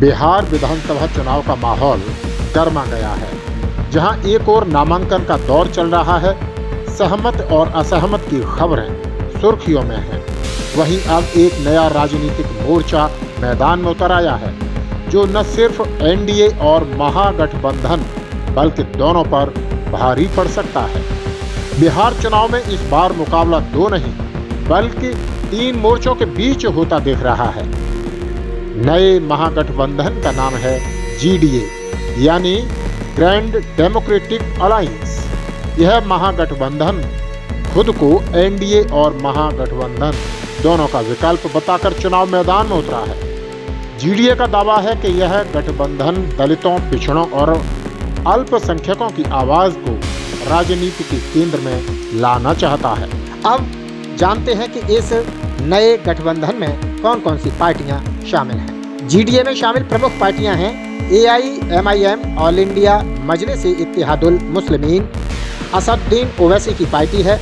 बिहार विधानसभा चुनाव का माहौल गर्मा गया है। जहां एक ओर नामांकन का दौर चल रहा है, सहमत और असहमत की खबरें सुर्खियों में हैं। वहीं अब एक नया राजनीतिक मोर्चा मैदान में उतर आया है, जो न सिर्फ एनडीए और महागठबंधन बल्कि दोनों पर भारी पड़ सकता है। बिहार चुनाव में इस बार मुकाबला दो नहीं बल्कि 3 मोर्चों के बीच होता दिख रहा है। नए महागठबंधन का नाम है जीडीए यानी ग्रैंड डेमोक्रेटिक अलायंस। यह महागठबंधन खुद को एनडीए और महागठबंधन दोनों का विकल्प बताकर चुनाव मैदान में उतरा है। जीडीए का दावा है कि यह गठबंधन दलितों, पिछड़ों और अल्पसंख्यकों की आवाज को राजनीति के केंद्र में लाना चाहता है। अब जानते हैं कि इस नए गठबंधन में कौन कौन सी पार्टियां शामिल हैं। जीडीए में शामिल प्रमुख पार्टियां हैं एआईएमआईएम ऑल इंडिया मजलिस इत्तेहादुल मुस्लिमीन, असदुद्दीन ओवैसी की पार्टी है,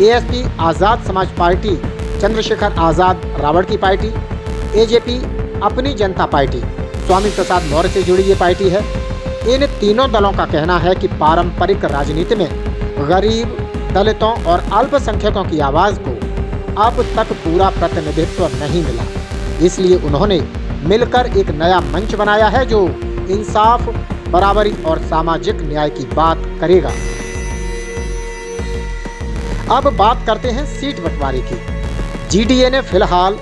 एएसपी आज़ाद समाज पार्टी, चंद्रशेखर आज़ाद रावण की पार्टी, एजेपी अपनी जनता पार्टी, स्वामी प्रसाद मौर्य से जुड़ी ये पार्टी है। इन तीनों दलों का कहना है कि पारंपरिक राजनीति में गरीब, दलितों और अल्पसंख्यकों की आवाज़ को अब तक पूरा प्रतिनिधित्व नहीं मिला। इसलिए उन्होंने मिलकर एक नया मंच बनाया है जो इंसाफ, बराबरी और सामाजिक न्याय की बात करेगा। अब बात करते हैं सीट बंटवारे की। जीडीए ने फिलहाल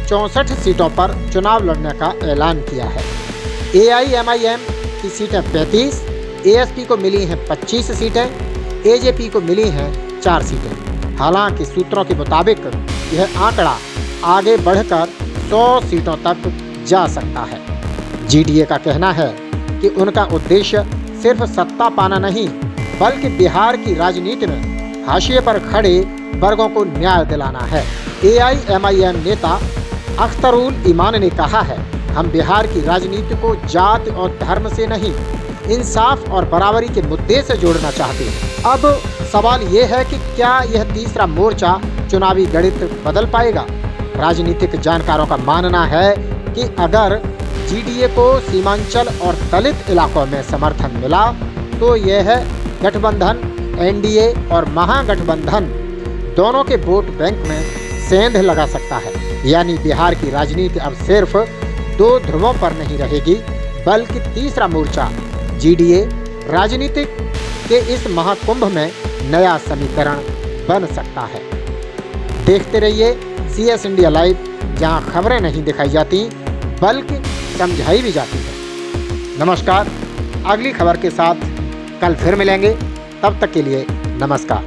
64 सीटों पर चुनाव लड़ने का ऐलान किया है। एआईएमआईएम की सीटें 35, एएसपी को मिली हैं 25 सीटें, एजेपी को मिली हैं 4 सीटें। हालांकि सूत्रों के मुताबिक यह आंकड़ा आगे बढ़कर 100 सीटों तक जा सकता है। जीडीए का कहना है कि उनका उद्देश्य सिर्फ सत्ता पाना नहीं बल्कि बिहार की राजनीति में हाशिए पर खड़े वर्गों को न्याय दिलाना है। एआईएमआईएम नेता अख्तरुल ईमान ने कहा है, हम बिहार की राजनीति को जाति और धर्म से नहीं, इंसाफ और बराबरी के मुद्दे से जोड़ना चाहते हैं। अब सवाल ये है कि क्या यह तीसरा मोर्चा चुनावी गणित बदल पाएगा। राजनीतिक जानकारों का मानना है कि अगर जीडीए को सीमांचल और दलित इलाकों में समर्थन मिला तो यह गठबंधन एनडीए और महागठबंधन दोनों के वोट बैंक में सेंध लगा सकता है। यानी बिहार की राजनीति अब सिर्फ 2 ध्रुवों पर नहीं रहेगी बल्कि तीसरा मोर्चा जीडीए राजनीतिक के इस महाकुंभ में नया समीकरण बन सकता है। देखते रहिए CS इंडिया लाइव, जहां खबरें नहीं दिखाई जाती बल्कि समझाई भी जाती है। नमस्कार, अगली खबर के साथ कल फिर मिलेंगे। तब तक के लिए नमस्कार।